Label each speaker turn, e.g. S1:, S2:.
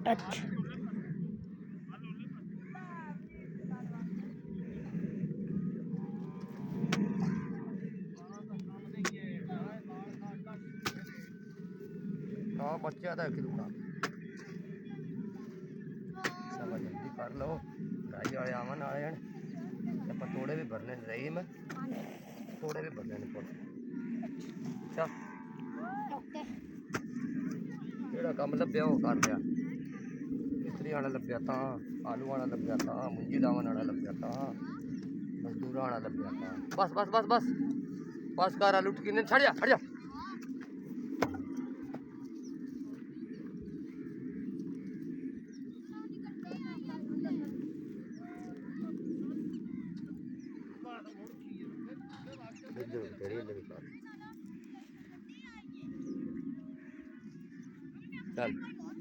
S1: अच्छा
S2: हाँ बच्चा था खिलौना सब जल्दी कर लो गाई वाले आवन वाले हैं ਆਪਾਂ ਥੋੜੇ ਵੀ ਭਰਨੇ ਨੇ ਰਹੀ ਮੈਂ ਥੋੜੇ ਵੀ ਭਰਨੇ ਨੇ ਪੁੱਤ ਚੱਲ
S1: ओके
S2: ਜਿਹੜਾ ਕੰਮ ਲੱਭਿਆ ਉਹ ਕਰ ਲਿਆ ਮਿਸਤਰੀ ਵਾਲਾ ਲੱਭਿਆ ਤਾਂ ਆਲੂ ਵਾਲਾ ਲੱਭਿਆ ਤਾਂ ਮੁੰਜੀ ਲਾਵਣ ਵਾਲਾ ਲੱਭਿਆ ਤਾਂ ਮਜ਼ਦੂਰਾਂ ਵਾਲਾ ਲੱਭਿਆ ਤਾਂ ਬਸ ਬਸ ਬਸ ਬਸ ਬਸ ਕਰ ਆਲੂ ਟਕਿਨੇ ਛੜ ਜਾ चल